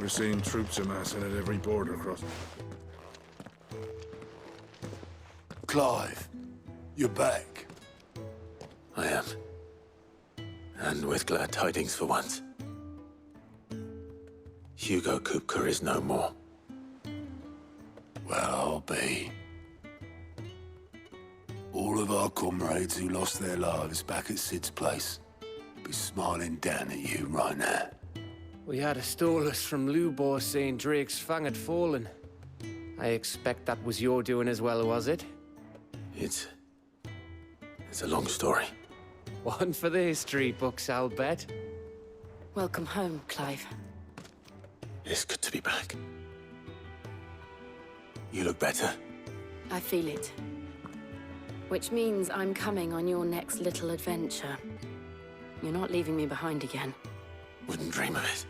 We're seeing troops amassing at every border crossing. Clive, you're back. I am. And with glad tidings for once. Hugo Kupka is no more. Well, I'll be. All of our comrades who lost their lives back at Sid's place be smiling down at you right now. We had a stolus from Lubor saying Drake's fang had fallen. I expect that was your doing as well, was it? It's a long story. One for the history books, I'll bet. Welcome home, Clive. It's good to be back. You look better. I feel it. Which means I'm coming on your next little adventure. You're not leaving me behind again. Wouldn't dream of it.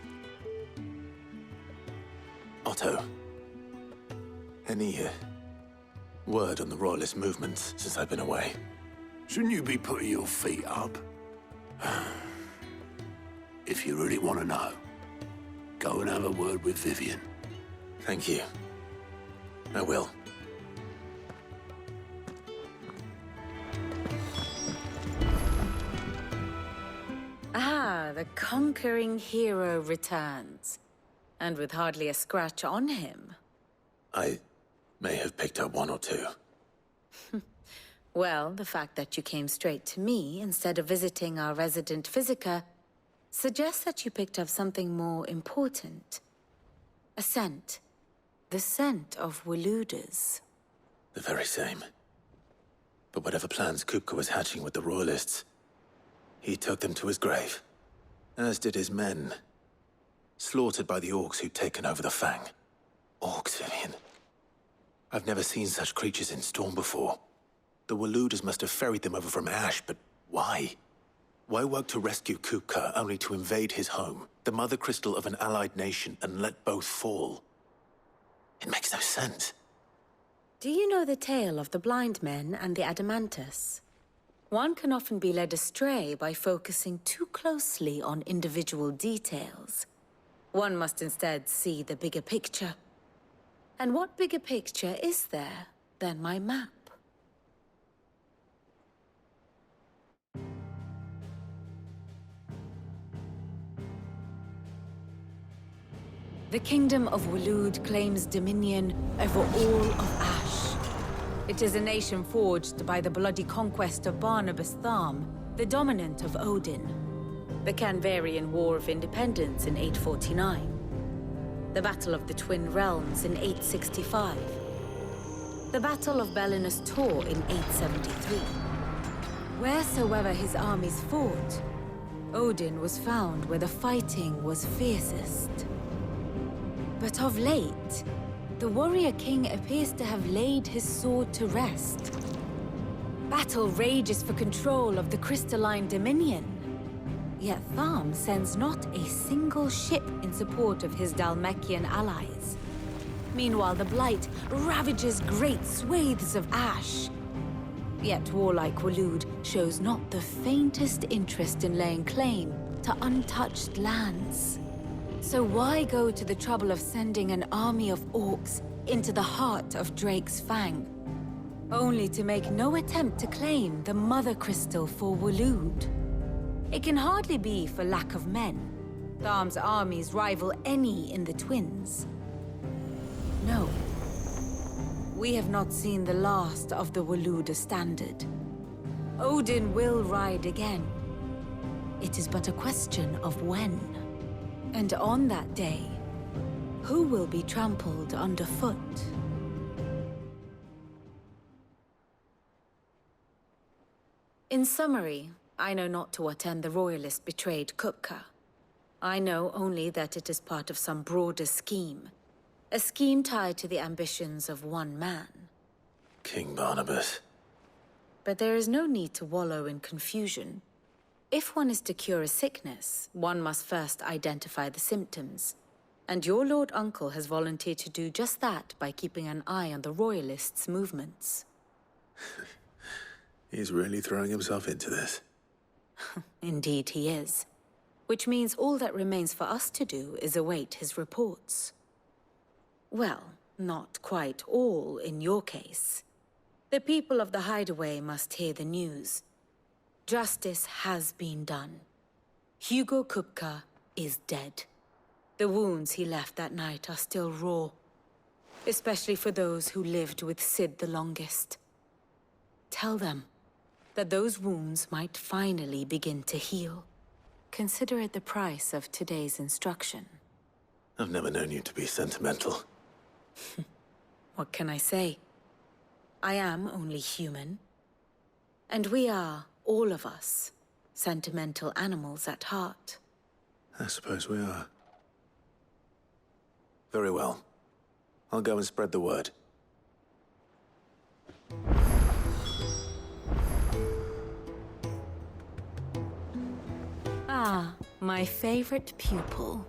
Otto. Any word on the Royalist movements since I've been away? Shouldn't you be putting your feet up? If you really want to know, go and have a word with Vivian. Thank you. I will. Ah, the conquering hero returns. And with hardly a scratch on him. I may have picked up one or two. Well, the fact that you came straight to me instead of visiting our resident physiker suggests that you picked up something more important. A scent. The scent of Waludas. The very same. But whatever plans Kupka was hatching with the Royalists, he took them to his grave. As did his men. Slaughtered by the orcs who'd taken over the Fang. Orcs, Vivian. I've never seen such creatures in Storm before. The Waludas must have ferried them over from Ash, but why? Why work to rescue Kupka only to invade his home, the mother crystal of an allied nation, and let both fall? It makes no sense. Do you know the tale of the blind men and the Adamantus? One can often be led astray by focusing too closely on individual details. One must instead see the bigger picture. And what bigger picture is there than my map? The Kingdom of Waloed claims dominion over all of Ash. It is a nation forged by the bloody conquest of Barnabas Tharm, the dominant of Odin. The Canvarian War of Independence in 849. The Battle of the Twin Realms in 865. The Battle of Belinus Tor in 873. Wheresoever his armies fought, Odin was found where the fighting was fiercest. But of late, the warrior king appears to have laid his sword to rest. Battle rages for control of the crystalline dominion. Yet Tharm sends not a single ship in support of his Dhalmekian allies. Meanwhile, the Blight ravages great swathes of Ash. Yet warlike Waloed shows not the faintest interest in laying claim to untouched lands. So why go to the trouble of sending an army of orcs into the heart of Drake's Fang, only to make no attempt to claim the Mother Crystal for Waloed? It can hardly be for lack of men. Tharm's armies rival any in the Twins. No. We have not seen the last of the Waluda standard. Odin will ride again. It is but a question of when. And on that day, who will be trampled underfoot? In summary, I know not to what end the Royalist betrayed Kupka. I know only that it is part of some broader scheme. A scheme tied to the ambitions of one man. King Barnabas. But there is no need to wallow in confusion. If one is to cure a sickness, one must first identify the symptoms. And your Lord Uncle has volunteered to do just that by keeping an eye on the Royalists' movements. He's really throwing himself into this. Indeed he is. which means all that remains for us to do is await his reports. Well, not quite all in your case. The people of the Hideaway must hear the news. Justice has been done. Hugo Kupka is dead. The wounds he left that night are still raw, especially for those who lived with Sid the longest. Tell them that those wounds might finally begin to heal. Consider it the price of today's instruction. I've never known you to be sentimental. What can I say? I am only human. And we are, all of us, sentimental animals at heart. I suppose we are. Very well. I'll go and spread the word. Ah, my favorite pupil.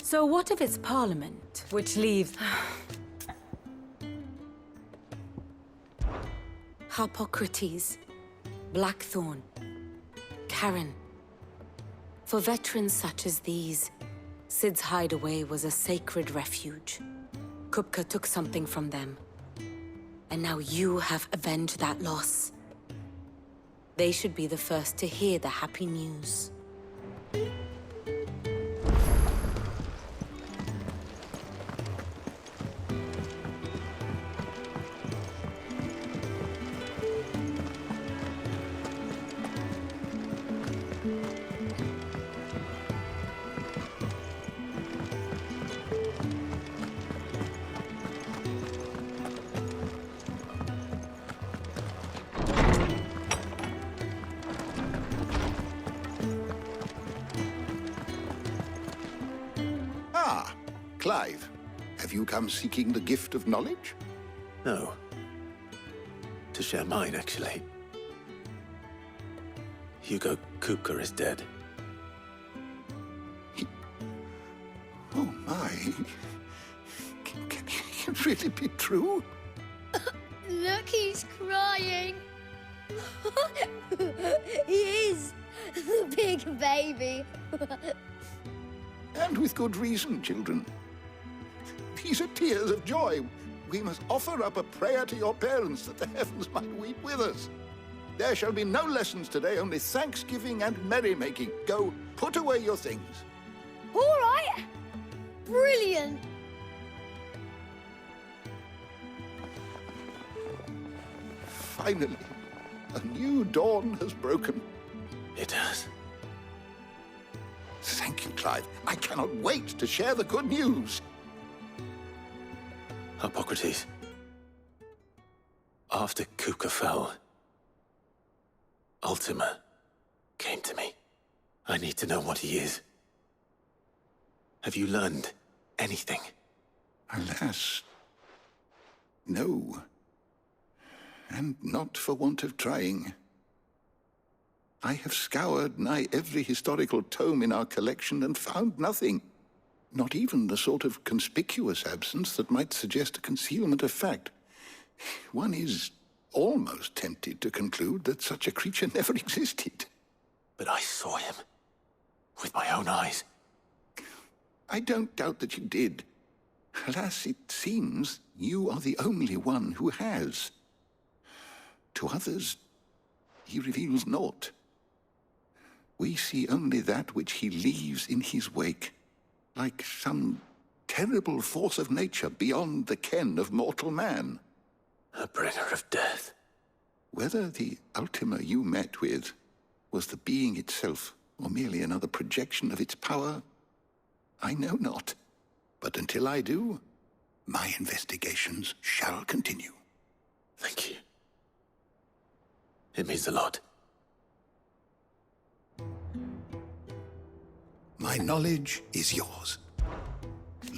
So what of its parliament, which leaves... Harpocrates, Blackthorn, Karen. For veterans such as these, Sid's Hideaway was a sacred refuge. Kupka took something from them. And now you have avenged that loss. They should be the first to hear the happy news. Clive, have you come seeking the gift of knowledge? No. To share mine, actually. Hugo Kupka is dead. Oh, my. Can it really be true? Look, he's crying. He is. The big baby. And with good reason, children. These are tears of joy. We must offer up a prayer to your parents that the heavens might weep with us. There shall be no lessons today, only thanksgiving and merrymaking. Go, put away your things. All right. Brilliant. Finally, a new dawn has broken. It has. Thank you, Clive. I cannot wait to share the good news. Hippocrates. After Kupka fell, Ultima came to me. I need to know what he is. Have you learned anything? Alas, no. And not for want of trying. I have scoured nigh every historical tome in our collection and found nothing. Not even the sort of conspicuous absence that might suggest a concealment of fact. One is almost tempted to conclude that such a creature never existed. But I saw him. With my own eyes. I don't doubt that you did. Alas, it seems you are the only one who has. To others, he reveals naught. We see only that which he leaves in his wake, like some terrible force of nature beyond the ken of mortal man. A bringer of death. Whether the Ultima you met with was the being itself, or merely another projection of its power, I know not. But until I do, my investigations shall continue. Thank you. It means a lot. My knowledge is yours.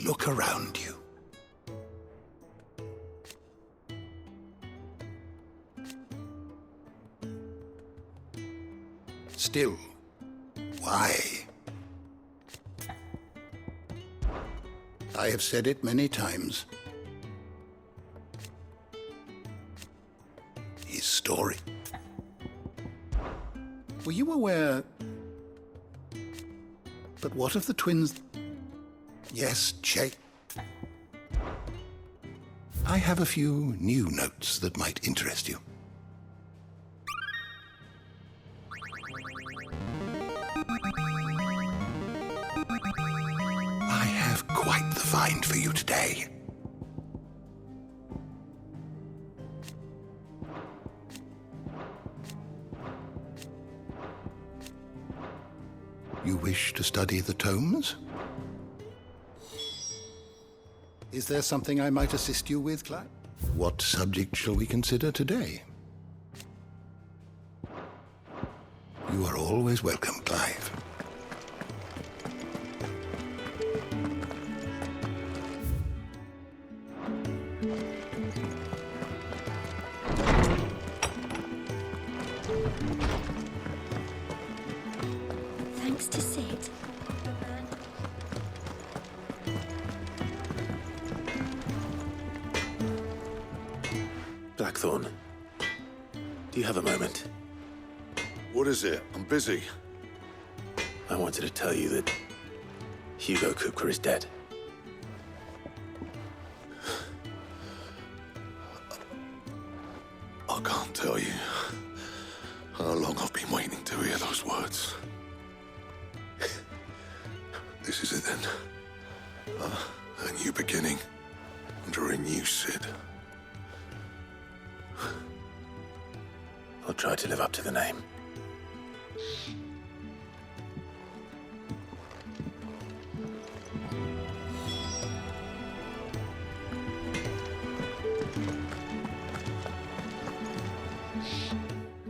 Look around you. Still, why? I have said it many times. His story. Were you aware... But what of the twins... Yes, Jake. I have a few new notes that might interest you. I have quite the find for you today. You wish to study the tomes? Is there something I might assist you with, Clive? What subject shall we consider today? You are always welcome, Clive. Thanks to Sid. Blackthorn, do you have a moment? What is it? I'm busy. I wanted to tell you that Hugo Kupka is dead. I can't tell you how long I've been waiting to hear those words. This is it then. A new beginning under a new Sid. I'll try to live up to the name.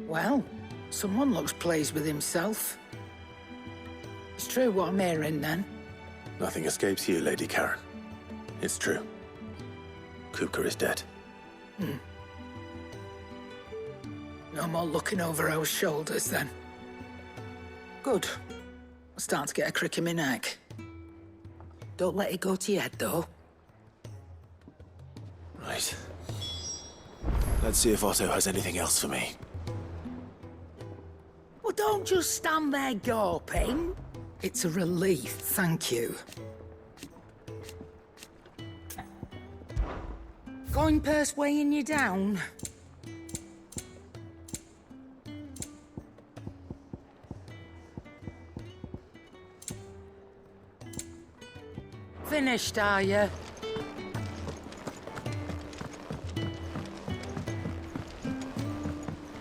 Well, someone looks pleased with himself. It's true what I'm hearing, then. Nothing escapes you, Lady Karen. It's true. Kupka is dead. No more looking over our shoulders, then. Good. I'm starting to get a crick in my neck. Don't let it go to your head, though. Right. Let's see if Otto has anything else for me. Well, don't just stand there gawping. It's a relief, thank you. Coin purse weighing you down? Finished, are you?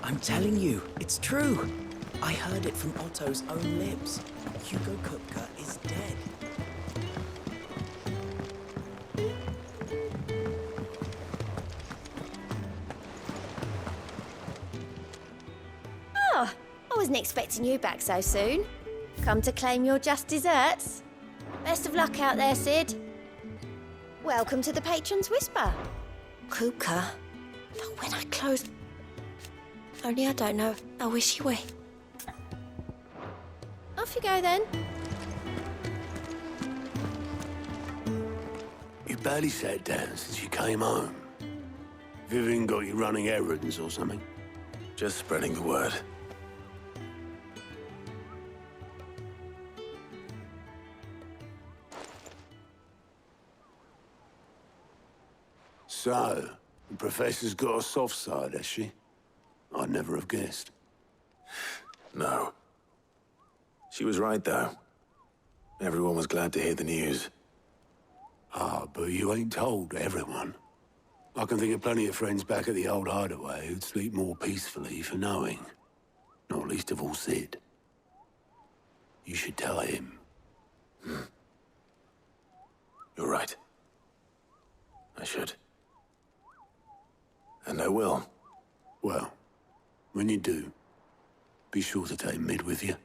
I'm telling you, it's true. I heard it from Otto's own lips. Hugo Kupka is dead. Oh, I wasn't expecting you back so soon. Come to claim your just desserts? Best of luck out there, Sid. Welcome to the Patron's Whisper. Kupka. But when I close... Only I don't know how wishy-wee. Off you go, then. You barely sat down since you came home. Vivian got you running errands or something? Just spreading the word. So, the Professor's got a soft side, has she? I'd never have guessed. No. She was right, though. Everyone was glad to hear the news. Ah, but you ain't told everyone. I can think of plenty of friends back at the old hideaway who'd sleep more peacefully for knowing. Not least of all Sid. You should tell him. You're right. I should. And I will. Well, when you do, be sure to take Mid with you.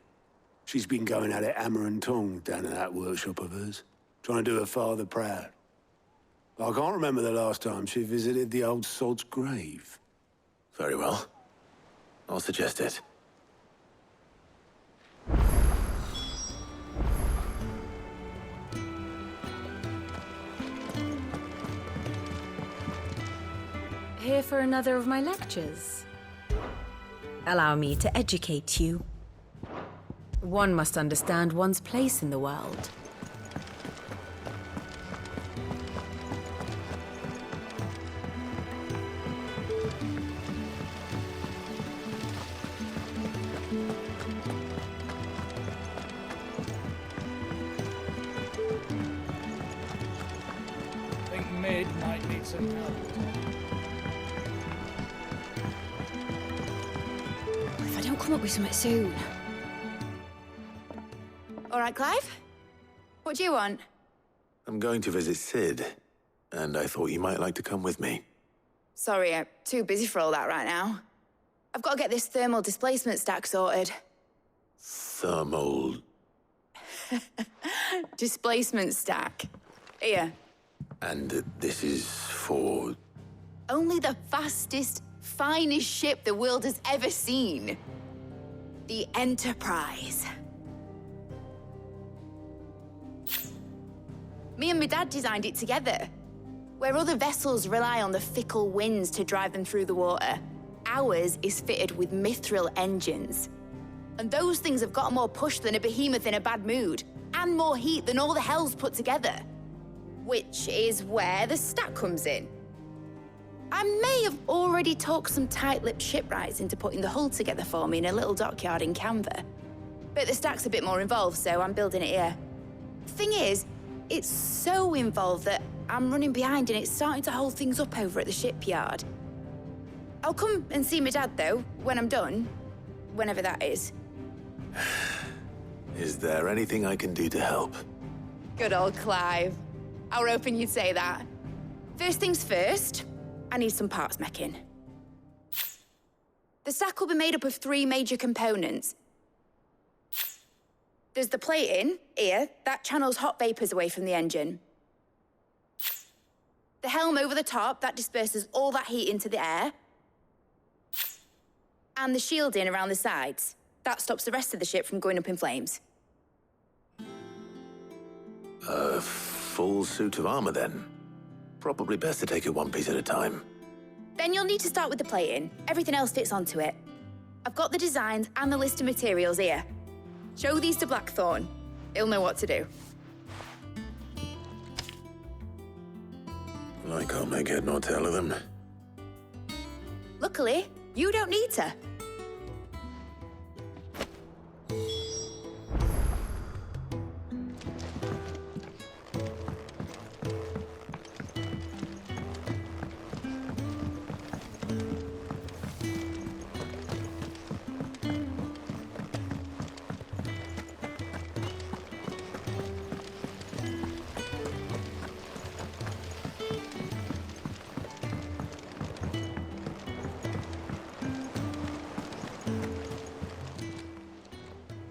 She's been going at it hammer and tongs down in that workshop of hers, trying to do her father proud. I can't remember the last time she visited the old sod's grave. Very well. I'll suggest it. Here for another of my lectures? Allow me to educate you. One must understand one's place in the world. I think Mid might need some help. If I don't come up with something soon. All right, Clive? What do you want? I'm going to visit Sid, and I thought you might like to come with me. Sorry, I'm too busy for all that right now. I've got to get this thermal displacement stack sorted. Thermal... Displacement stack. Here. And this is for... Only the fastest, finest ship the world has ever seen. The Enterprise. Me and my dad designed it together. Where other vessels rely on the fickle winds to drive them through the water, ours is fitted with mithril engines. And those things have got more push than a behemoth in a bad mood, and more heat than all the hells put together. Which is where the stack comes in. I may have already talked some tight-lipped shipwrights into putting the hull together for me in a little dockyard in Canva. But the stack's a bit more involved, so I'm building it here. Thing is, it's so involved that I'm running behind and it's starting to hold things up over at the shipyard. I'll come and see my dad, though, when I'm done. Whenever that is. Is there anything I can do to help? Good old Clive. I were hoping you'd say that. First things first, I need some parts meching. The stack will be made up of 3 major components. There's the plating, here, that channels hot vapors away from the engine. The helm over the top, that disperses all that heat into the air. And the shielding around the sides. That stops the rest of the ship from going up in flames. A full suit of armor, then? Probably best to take it one piece at a time. Then you'll need to start with the plating. Everything else fits onto it. I've got the designs and the list of materials here. Show these to Blackthorn. He'll know what to do. I can't make head nor tail of them. Luckily, you don't need to.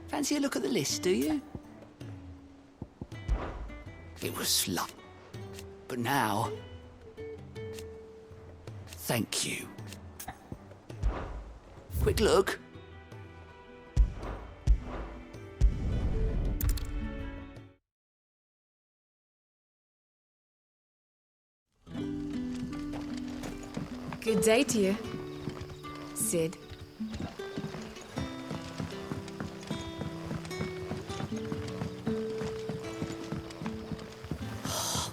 Fancy a look at the list, do you? It was slut. But now... Thank you. Quick look. Good day to you, Sid.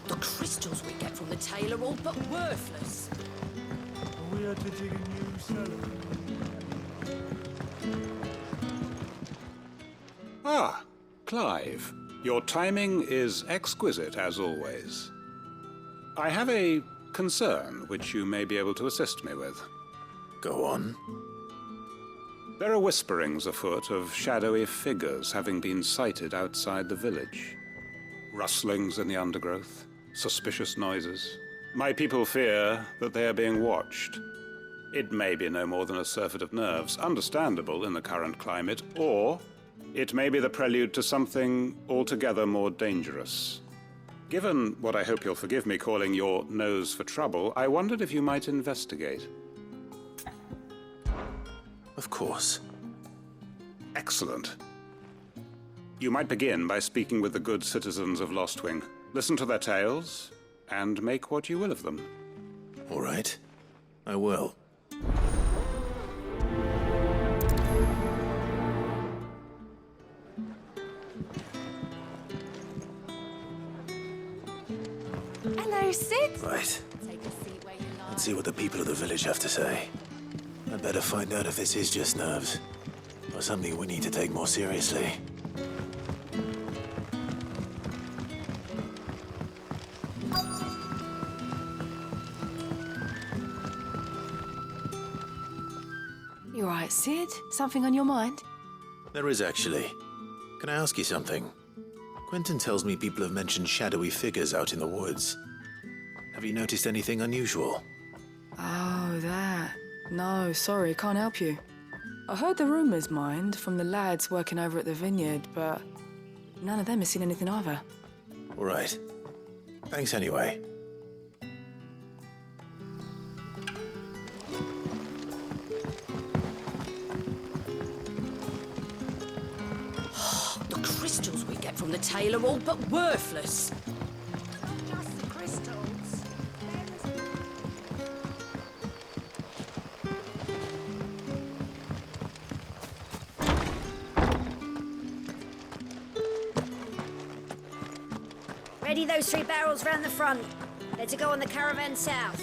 The crystals we get from the tail are all but worthless. We had to dig a new cellar. Ah, Clive. Your timing is exquisite, as always. I have a concern which you may be able to assist me with. Go on. There are whisperings afoot of shadowy figures having been sighted outside the village. Rustlings in the undergrowth, suspicious noises. My people fear that they are being watched. It may be no more than a surfeit of nerves, understandable in the current climate, or it may be the prelude to something altogether more dangerous. Given what I hope you'll forgive me calling your nose for trouble, I wondered if you might investigate. Of course. Excellent. You might begin by speaking with the good citizens of Lostwing. Listen to their tales, and make what you will of them. All right. I will. Hello, Sid. Right. Let's see what the people of the village have to say. I'd better find out if this is just nerves, or something we need to take more seriously. You all right, Sid? Something on your mind? There is actually. Can I ask you something? Quentin tells me people have mentioned shadowy figures out in the woods. Have you noticed anything unusual? Oh, that. No, sorry, can't help you. I heard the rumours, mind, from the lads working over at the vineyard, but none of them has seen anything either. All right. Thanks anyway. The crystals we get from the tail are all but worthless. Not just the crystals. Ready those 3 barrels round the front. They're to go on the caravan south.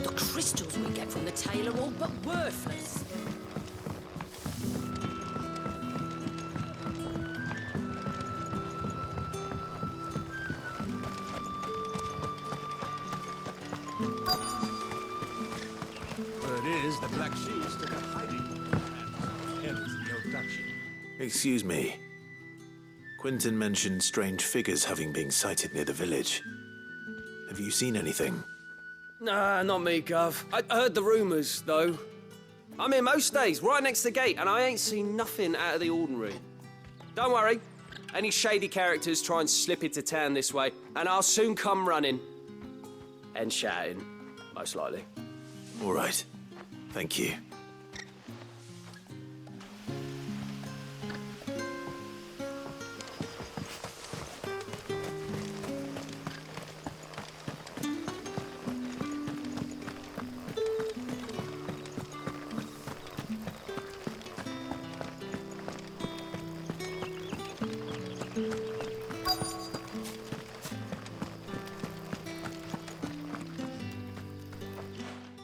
The crystals we get from the tail are all but worthless. Word is the Black Shields took a hiding. Hence the abduction. Excuse me. Quentin mentioned strange figures having been sighted near the village. Have you seen anything? Nah, not me, Gov. I heard the rumours, though. I'm here most days, right next to the gate, and I ain't seen nothing out of the ordinary. Don't worry. Any shady characters try and slip into town this way, and I'll soon come running. And shouting, most likely. All right. Thank you.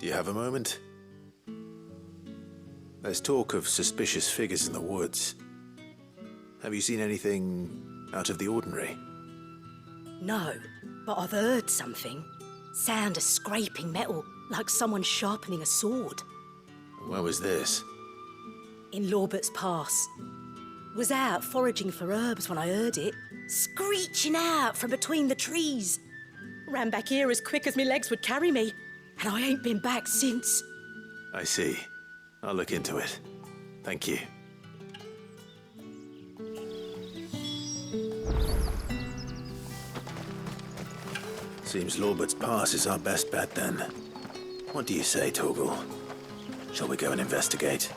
Do you have a moment? There's talk of suspicious figures in the woods. Have you seen anything out of the ordinary? No, but I've heard something. Sound of scraping metal, like someone sharpening a sword. Where was this? In Lorbert's Pass. Was out foraging for herbs when I heard it, screeching out from between the trees. Ran back here as quick as my legs would carry me, and I ain't been back since. I see. I'll look into it. Thank you. Seems Lorbert's Pass is our best bet then. What do you say, Torgal? Shall we go and investigate?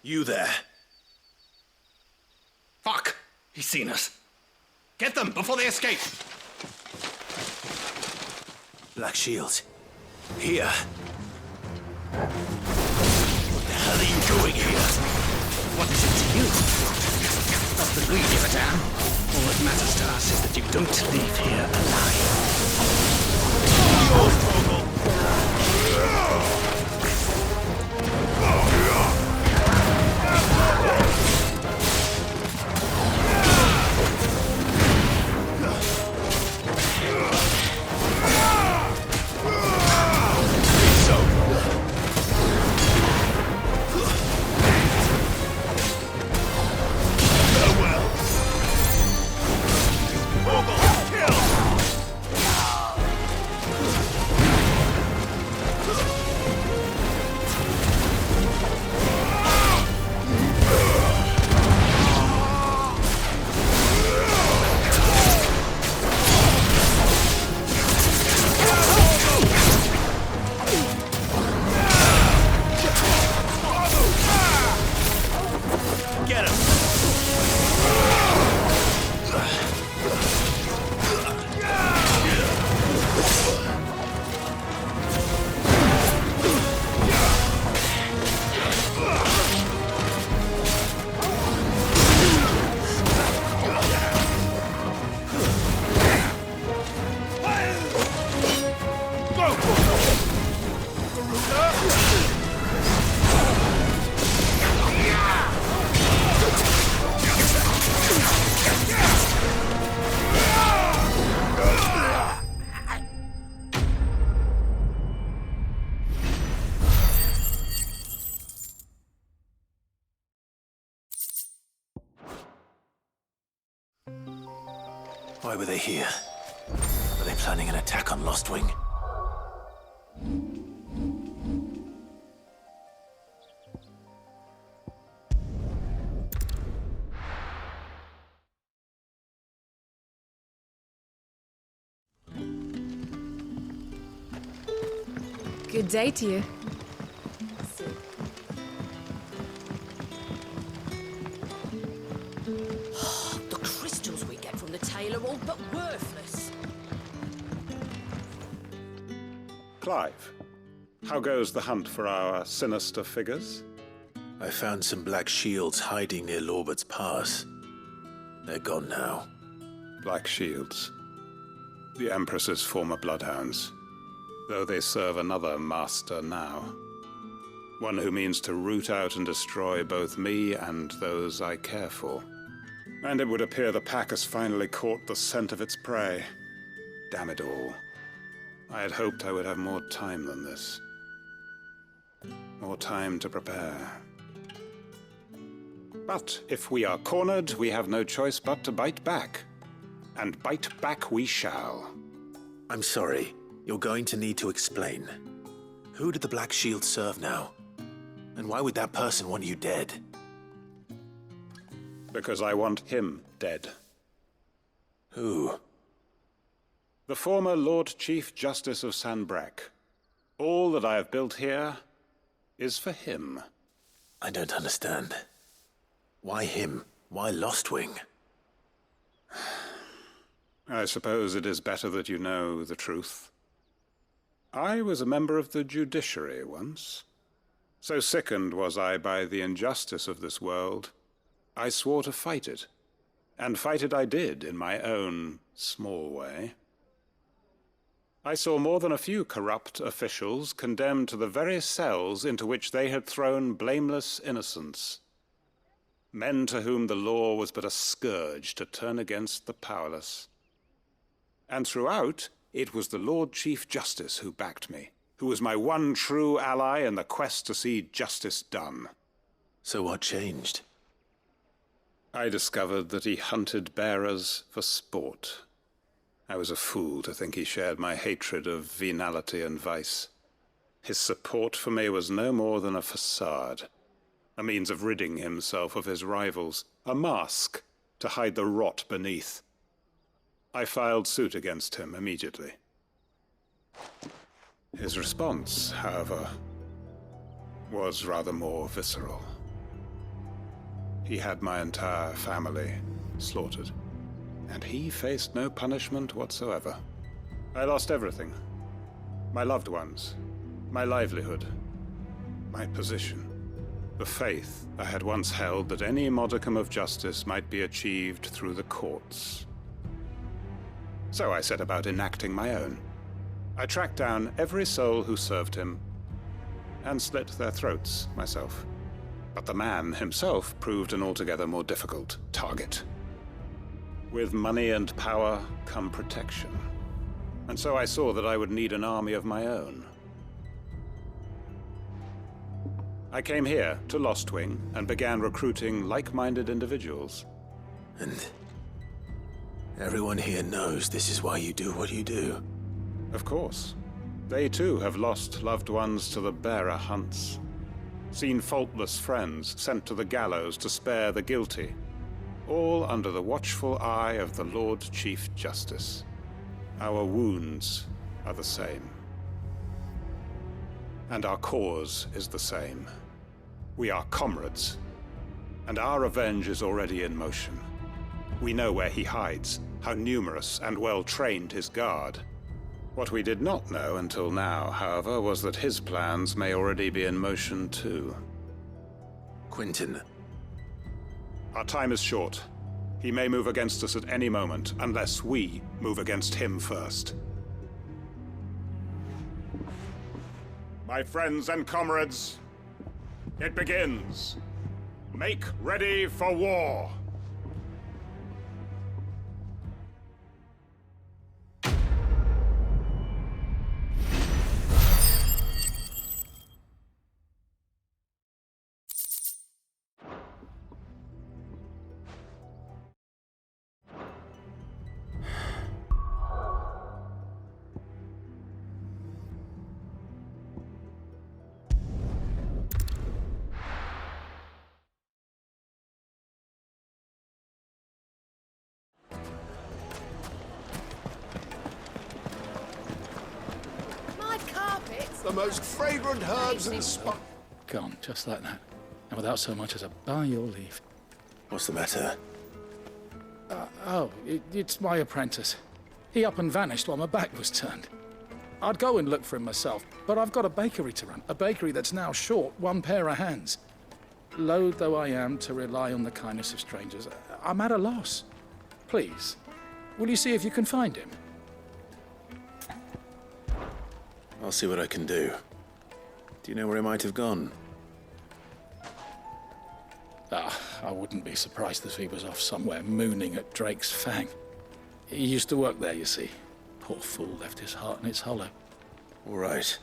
You there. Fuck! He's seen us. Get them before they escape! Black Shields. Here. What the hell are you doing here? What is it to you? Not that we give a damn. All that matters to us is that you don't leave here alive. Why were they here? Were they planning an attack on Lostwing? Good day to you. The crystals we get from the tail are all but worthless. Clive, how goes the hunt for our sinister figures? I found some black shields hiding near Lorbert's Pass. They're gone now. Black Shields. The Empress's former bloodhounds. Though they serve another master now. One who means to root out and destroy both me and those I care for. And it would appear the pack has finally caught the scent of its prey. Damn it all. I had hoped I would have more time than this. More time to prepare. But if we are cornered, we have no choice but to bite back. And bite back we shall. I'm sorry. You're going to need to explain. Who did the Black Shield serve now? And why would that person want you dead? Because I want him dead. Who? The former Lord Chief Justice of Sanbreque. All that I have built here is for him. I don't understand. Why him? Why Lostwing? I suppose it is better that you know the truth. I was a member of the judiciary once. So sickened was I by the injustice of this world, I swore to fight it. And fight it I did, in my own small way. I saw more than a few corrupt officials condemned to the very cells into which they had thrown blameless innocents. Men to whom the law was but a scourge to turn against the powerless. And throughout, it was the Lord Chief Justice who backed me, who was my one true ally in the quest to see justice done. So what changed? I discovered that he hunted bearers for sport. I was a fool to think he shared my hatred of venality and vice. His support for me was no more than a facade, a means of ridding himself of his rivals, a mask to hide the rot beneath. I filed suit against him immediately. His response, however, was rather more visceral. He had my entire family slaughtered, and he faced no punishment whatsoever. I lost everything. My loved ones, my livelihood, my position, the faith I had once held that any modicum of justice might be achieved through the courts. So I set about enacting my own. I tracked down every soul who served him, and slit their throats myself. But the man himself proved an altogether more difficult target. With money and power come protection. And so I saw that I would need an army of my own. I came here to Lostwing and began recruiting like-minded individuals. And everyone here knows this is why you do what you do. Of course. They too have lost loved ones to the bearer hunts. Seen faultless friends sent to the gallows to spare the guilty. All under the watchful eye of the Lord Chief Justice. Our wounds are the same. And our cause is the same. We are comrades. And our revenge is already in motion. We know where he hides, how numerous and well-trained his guard. What we did not know until now, however, was that his plans may already be in motion too. Quentin. Our time is short. He may move against us at any moment, unless we move against him first. My friends and comrades, it begins. Make ready for war. The most fragrant herbs and spices. Gone, just like that. And without so much as a by your leave. What's the matter? It's my apprentice. He up and vanished while my back was turned. I'd go and look for him myself, but I've got a bakery to run. A bakery that's now short one pair of hands. Loath though I am to rely on the kindness of strangers, I'm at a loss. Please, will you see if you can find him? I'll see what I can do. Do you know where he might have gone? I wouldn't be surprised if he was off somewhere mooning at Drake's Fang. He used to work there, you see. Poor fool left his heart in its hollow. All right.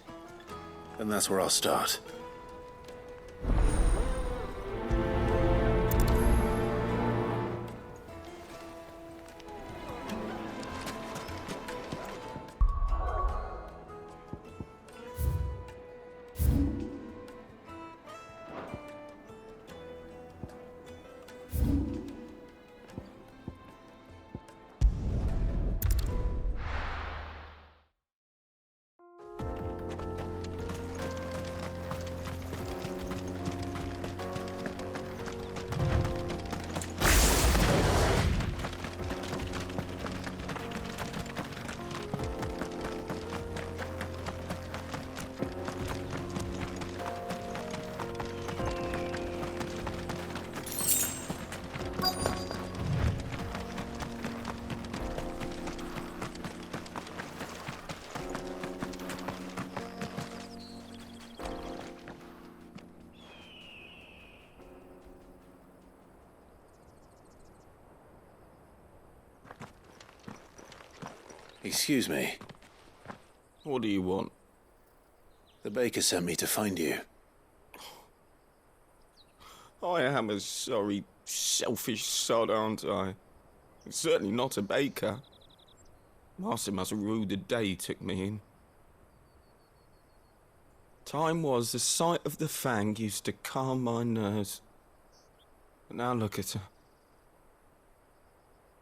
Then that's where I'll start. Excuse me. What do you want? The baker sent me to find you. I am a sorry, selfish sod, aren't I? Certainly not a baker. Master must have ruled the day he took me in. Time was the sight of the Fang used to calm my nerves. But now look at her.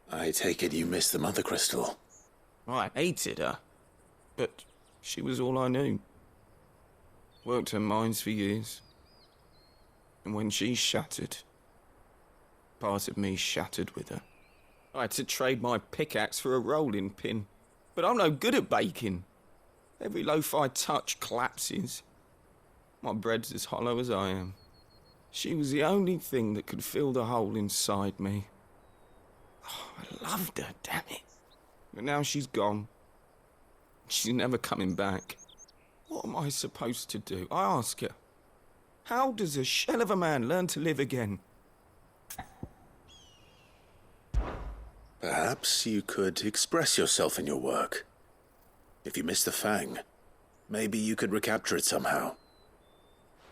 I take it you missed the Mother Crystal. I hated her, but she was all I knew. Worked her mines for years. And when she shattered, part of me shattered with her. I had to trade my pickaxe for a rolling pin, but I'm no good at baking. Every loaf I touch collapses. My bread's as hollow as I am. She was the only thing that could fill the hole inside me. Oh, I loved her, damn it. But now she's gone. She's never coming back. What am I supposed to do? I ask her. How does a shell of a man learn to live again? Perhaps you could express yourself in your work. If you miss the Fang, maybe you could recapture it somehow.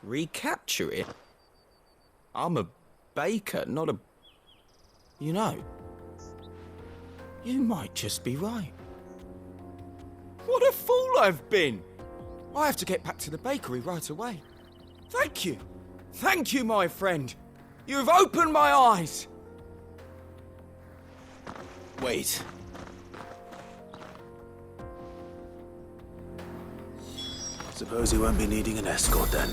Recapture it? I'm a baker, not a... You know, you might just be right. What a fool I've been! I have to get back to the bakery right away. Thank you. Thank you, my friend. You've opened my eyes. Wait. Suppose you won't be needing an escort then.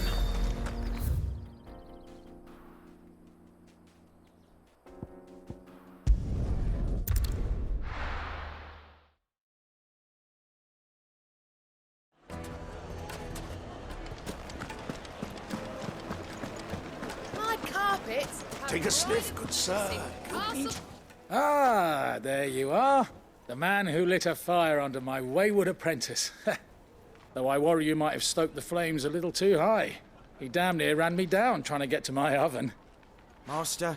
My carpets. Take a sniff, good sir. Good meat. Ah, there you are. The man who lit a fire under my wayward apprentice. Though I worry you might have stoked the flames a little too high. He damn near ran me down trying to get to my oven. Master,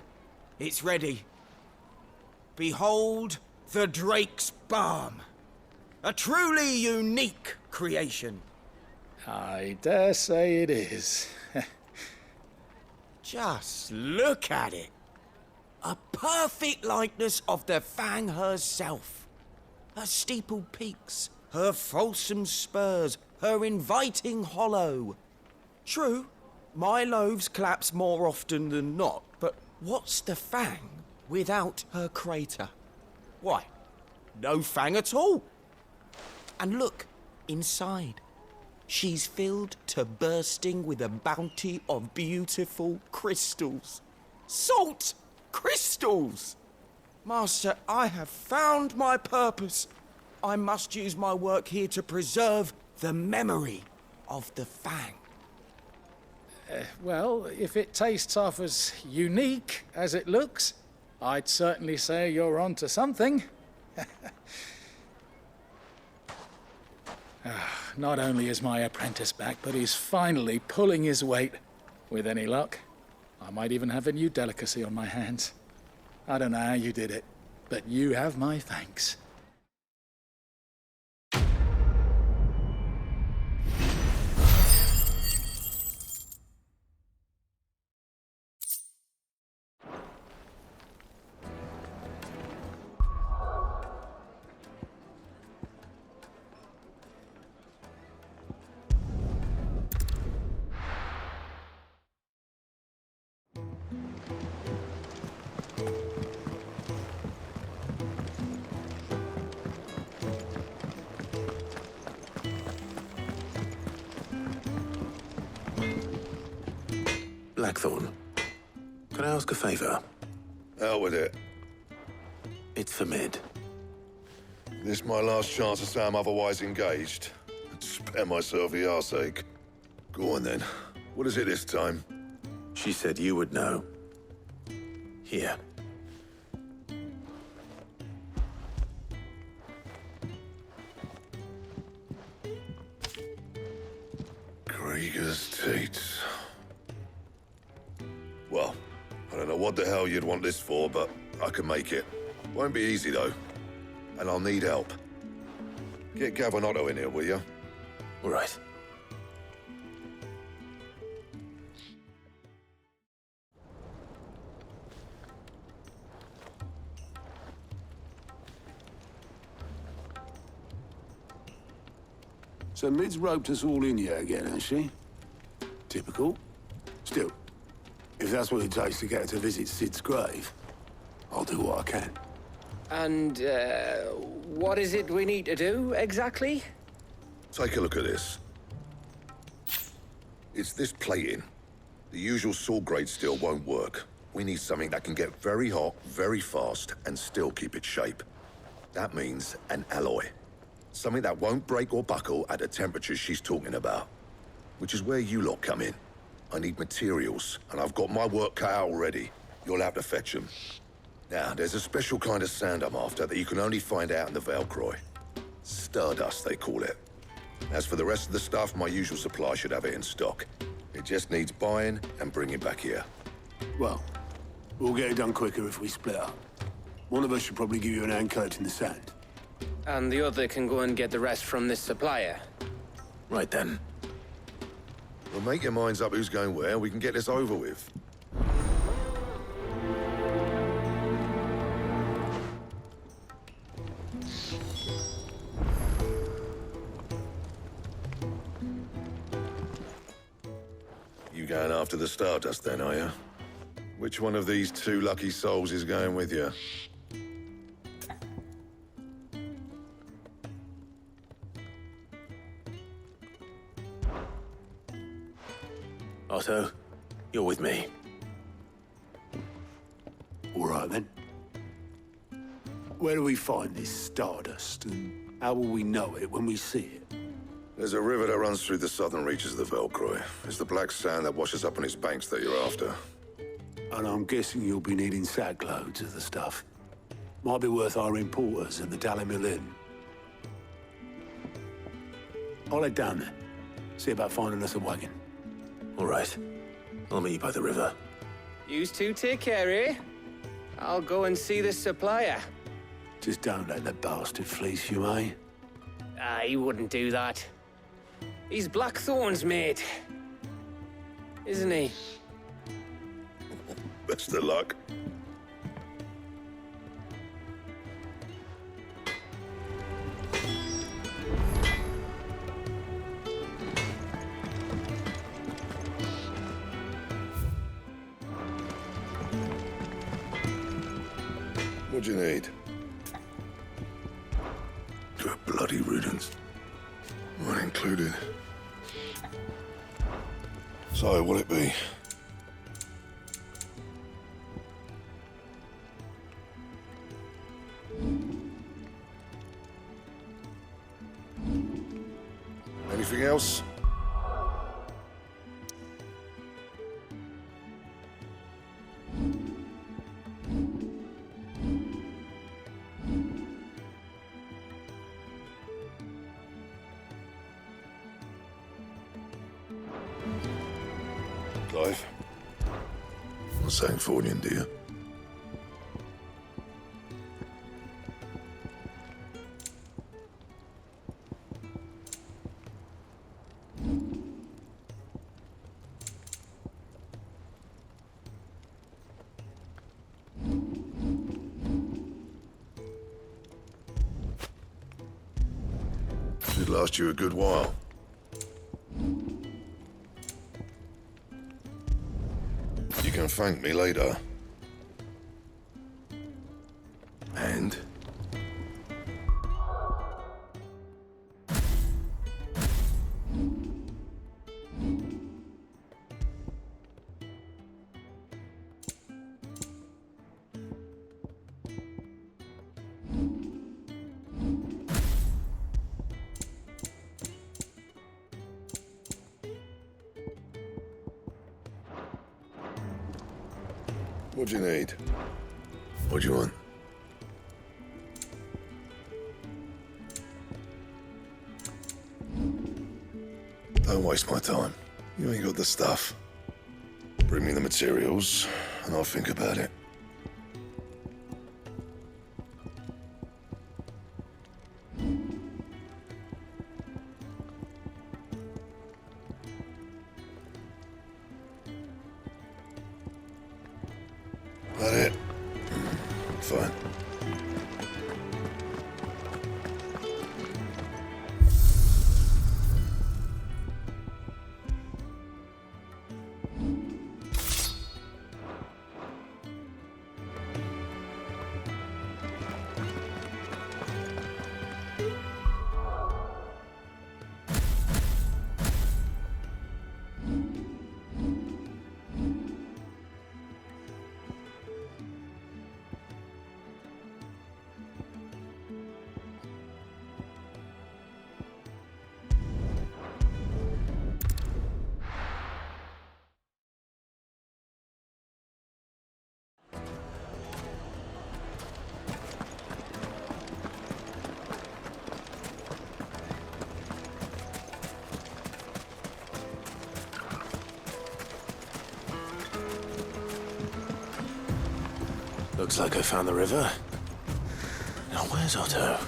it's ready. Behold the Drake's Balm. A truly unique creation. I dare say it is. Just look at it. A perfect likeness of the Fang herself. Her steepled peaks, her fulsome spurs, her inviting hollow. True, my loaves collapse more often than not, but what's the Fang without her crater? Why, no Fang at all. And look, inside. She's filled to bursting with a bounty of beautiful crystals. Salt crystals! Master, I have found my purpose. I must use my work here to preserve the memory of the Fang. Well, if it tastes half as unique as it looks, I'd certainly say you're onto something. Not only is my apprentice back, but he's finally pulling his weight. With any luck, I might even have a new delicacy on my hands. I don't know how you did it, but you have my thanks. Blackthorn, can I ask a favor? Out with it. It's for Mid. This my last chance to say I'm otherwise engaged. Spare myself the arseache. Go on then. What is it this time? She said you would know. Here. Krieger's teats. Well, I don't know what the hell you'd want this for, but I can make it. Won't be easy, though. And I'll need help. Get Gavin-Otto in here, will you? All right. So Mid's roped us all in here again, has she? Typical. Still, if that's what it takes to get her to visit Sid's grave, I'll do what I can. And, what is it we need to do, exactly? Take a look at this. It's this plating. The usual sword-grade steel won't work. We need something that can get very hot, very fast, and still keep its shape. That means an alloy. Something that won't break or buckle at the temperatures she's talking about. Which is where you lot come in. I need materials, and I've got my work cut out already. You'll have to fetch them. Now, there's a special kind of sand I'm after that you can only find out in the Velcroy. Stardust, they call it. As for the rest of the stuff, my usual supply should have it in stock. It just needs buying and bringing back here. Well, we'll get it done quicker if we split up. One of us should probably give you an hand collecting the sand. And the other can go and get the rest from this supplier. Right then. Well, make your minds up who's going where, and we can get this over with. You going after the Stardust then, are you? Which one of these two lucky souls is going with you? Otto, you're with me. All right, then. Where do we find this Stardust, and how will we know it when we see it? There's a river that runs through the southern reaches of the Velcroy. It's the black sand that washes up on its banks that you're after. And I'm guessing you'll be needing sack loads of the stuff. Might be worth hiring porters at the Dalimil Inn. I'll head down there. See about finding us a wagon. All right. I'll meet you by the river. Yous two take care, eh? I'll go and see the supplier. Just don't let the bastard fleece you, eh? He wouldn't do that. He's Blackthorn's mate. Isn't he? Best of luck. What do you need? Good bloody riddance. Mine included. So, what'll it be? Anything else? Clive? Not saying Fornian, do you? Should last you a good while. You can thank me later. And? What do you need? What do you want? Don't waste my time. You ain't got the stuff. Bring me the materials, and I'll think about it. That it? Fine. Looks like I found the river. Now where's Otto?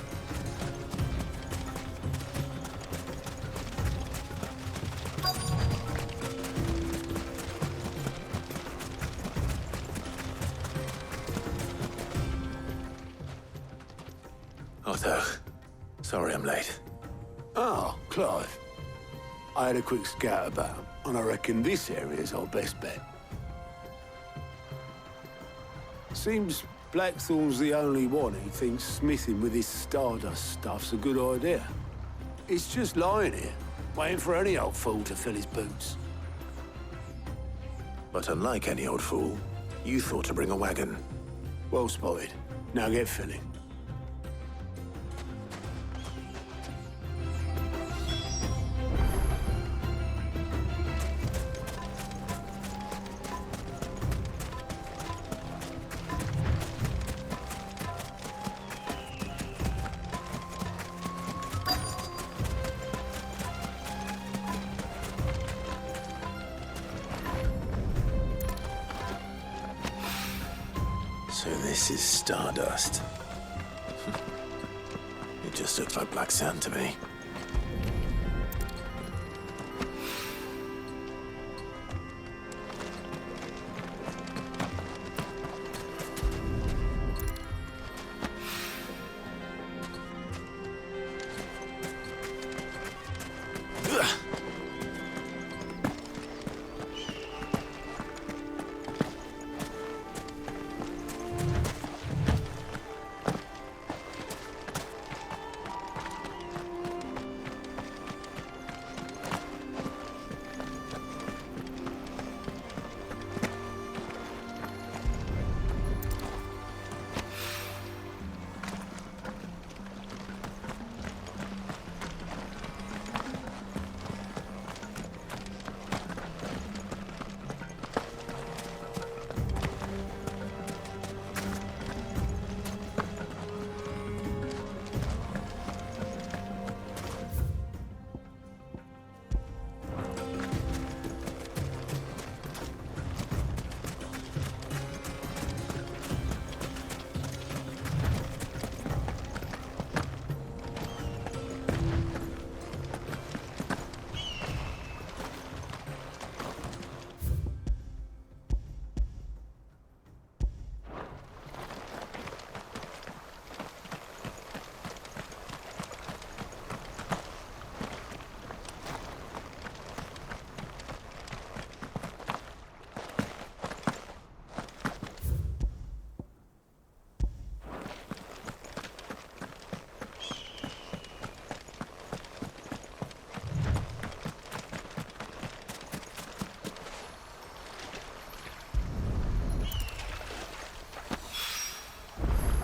Otto, sorry I'm late. Oh, Clive. I had a quick scout about, and I reckon this area's our best bet. Seems Blackthorn's the only one who thinks smithing with this Stardust stuff's a good idea. It's just lying here, waiting for any old fool to fill his boots. But unlike any old fool, you thought to bring a wagon. Well spotted. Now get filling. So this is Stardust. It just looks like black sand to me.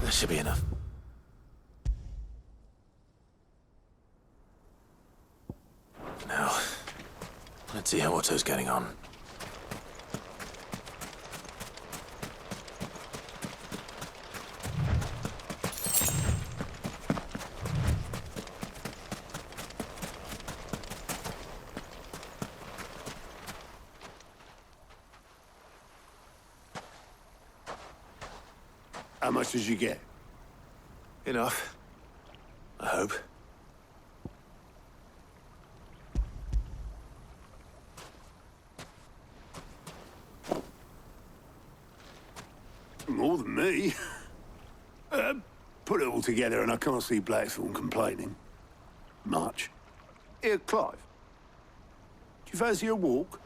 That should be enough. Now, let's see how Otto's getting on. How much did you get? Enough. I hope. More than me. Put it all together and I can't see Blackthorn complaining. Much. Here, Clive. Do you fancy a walk?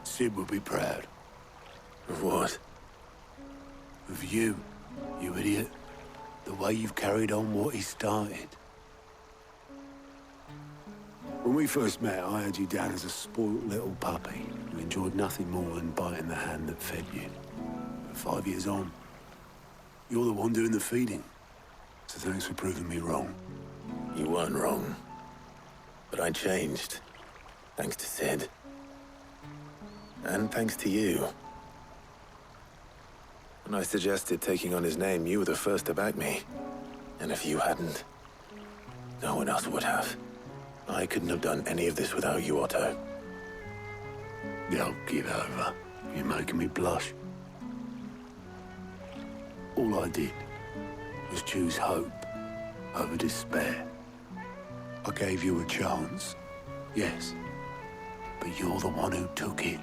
Sid would be proud. Of what? Of you, you idiot. The way you've carried on what he started. When we first met, I had you down as a spoilt little puppy who enjoyed nothing more than biting the hand that fed you. But 5 years on, you're the one doing the feeding. So thanks for proving me wrong. You weren't wrong. But I changed. Thanks to Sid. And thanks to you. When I suggested taking on his name, you were the first to back me. And if you hadn't, no one else would have. I couldn't have done any of this without you, Otto. Don't give over. You're making me blush. All I did was choose hope over despair. I gave you a chance, yes, but you're the one who took it.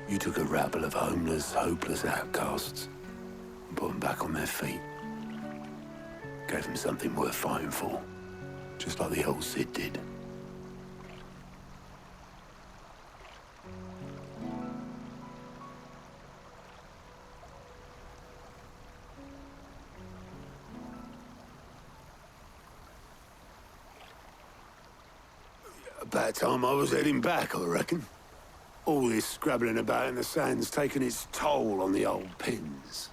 You took a rabble of homeless, hopeless outcasts and put them back on their feet. Gave them something worth fighting for, just like the old Cid did. About time I was heading back, I reckon. All this scrabbling about in the sand's taken its toll on the old pins.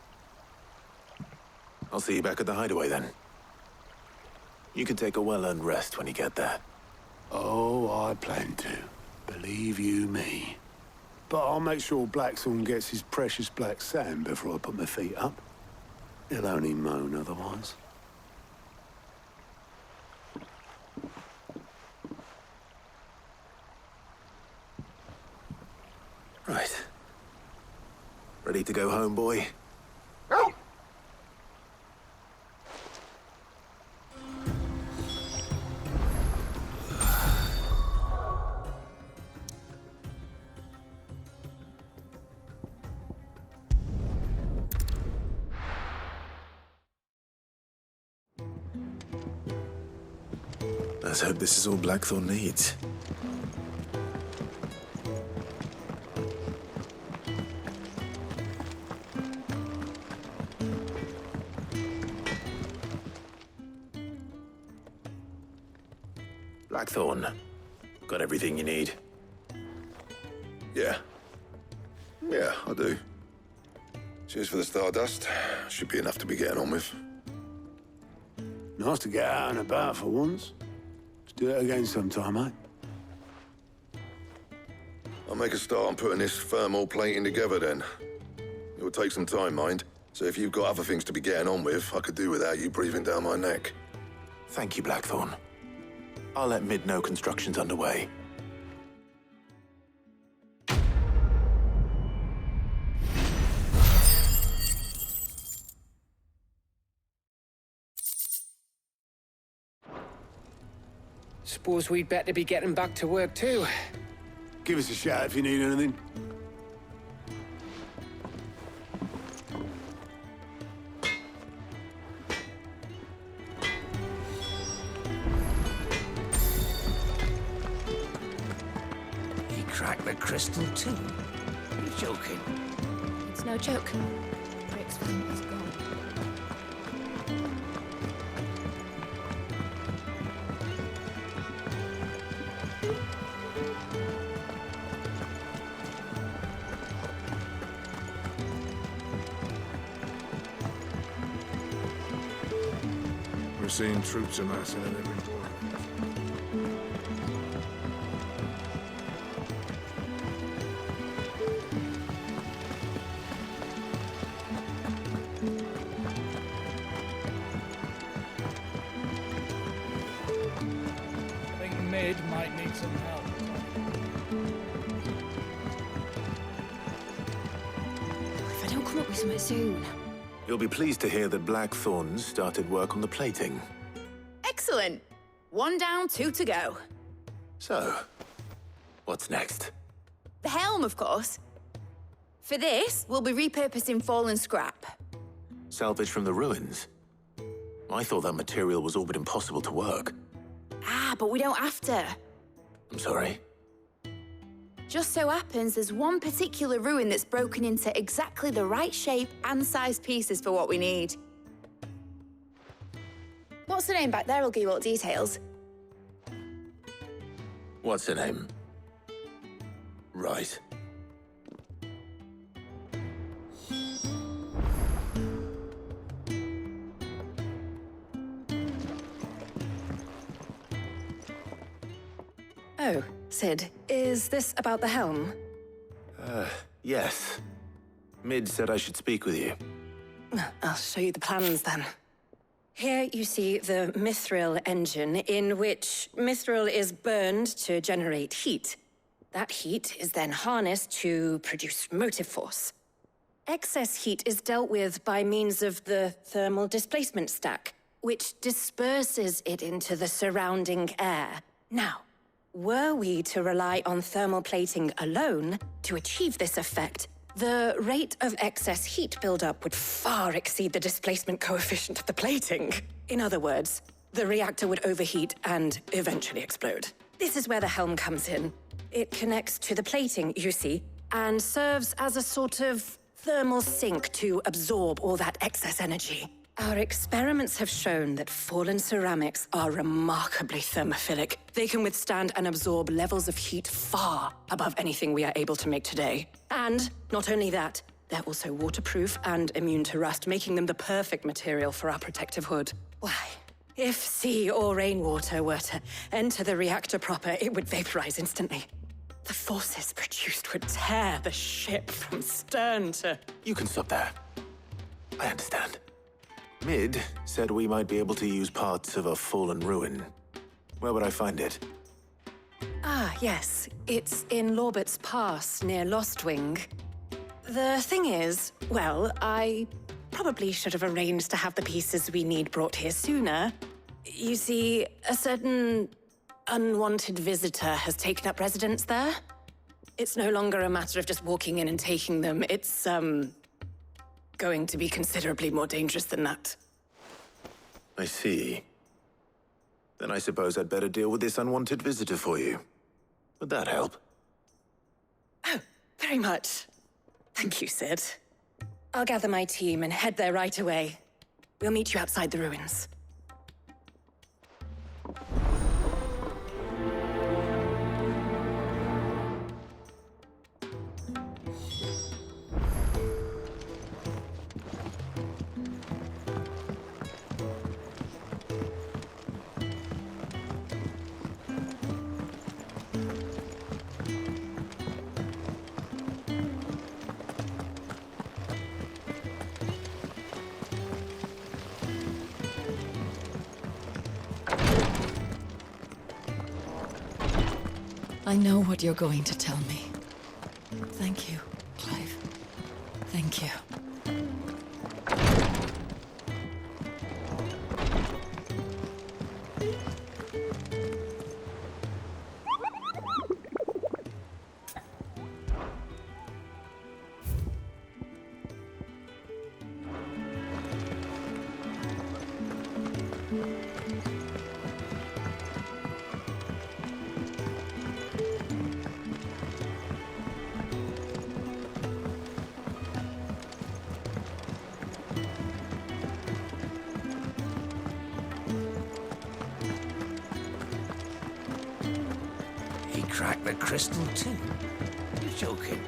I'll see you back at the hideaway then. You can take a well-earned rest when you get there. Oh, I plan to. Believe you me. But I'll make sure Blackthorn gets his precious black sand before I put my feet up. He'll only moan otherwise. Right. Ready to go home, boy? Let's hope this is all Blackthorn needs. Blackthorn, got everything you need? Yeah. Yeah, I do. Cheers for the stardust. Should be enough to be getting on with. Nice to get out and about for once. Let's do it again sometime, eh? I'll make a start on putting this thermal plating together then. It will take some time, mind. So if you've got other things to be getting on with, I could do without you breathing down my neck. Thank you, Blackthorn. I'll let Mid know construction's underway. Suppose we'd better be getting back to work too. Give us a shout if you need anything. He cracked the crystal too. You're joking. It's no joke. Rick's phone is gone. We're seeing troops amassing at every door. I think Mid might need some help. If I don't come up with something soon. You'll be pleased to hear that Blackthorn's started work on the plating. Excellent. 1 down, 2 to go. So, what's next? The helm, of course. For this, we'll be repurposing fallen scrap. Salvage from the ruins? I thought that material was all but impossible to work. Ah, but we don't have to. I'm sorry. Just so happens there's one particular ruin that's broken into exactly the right shape and size pieces for what we need. What's the name back there? I'll give you all details. What's her name? Right. Oh, Sid, is this about the helm? Yes. Mid said I should speak with you. I'll show you the plans then. Here you see the mithril engine, in which mithril is burned to generate heat. That heat is then harnessed to produce motive force. Excess heat is dealt with by means of the thermal displacement stack, which disperses it into the surrounding air. Now, were we to rely on thermal plating alone to achieve this effect, the rate of excess heat buildup would far exceed the displacement coefficient of the plating. In other words, the reactor would overheat and eventually explode. This is where the helm comes in. It connects to the plating, you see, and serves as a sort of thermal sink to absorb all that excess energy. Our experiments have shown that fallen ceramics are remarkably thermophilic. They can withstand and absorb levels of heat far above anything we are able to make today. And not only that, they're also waterproof and immune to rust, making them the perfect material for our protective hood. Why, if sea or rainwater were to enter the reactor proper, it would vaporize instantly. The forces produced would tear the ship from stern to... You can stop there. I understand. Mid said we might be able to use parts of a fallen ruin. Where would I find it? Ah, yes. It's in Lorbert's Pass, near Lostwing. The thing is, well, I probably should have arranged to have the pieces we need brought here sooner. You see, a certain unwanted visitor has taken up residence there. It's no longer a matter of just walking in and taking them. It's, going to be considerably more dangerous than that. I see. Then I suppose I'd better deal with this unwanted visitor for you. Would that help? Oh, very much. Thank you, Sid. I'll gather my team and head there right away. We'll meet you outside the ruins. I know what you're going to tell me. Thank you, Clive. Thank you. He cracked the crystal too. You're joking.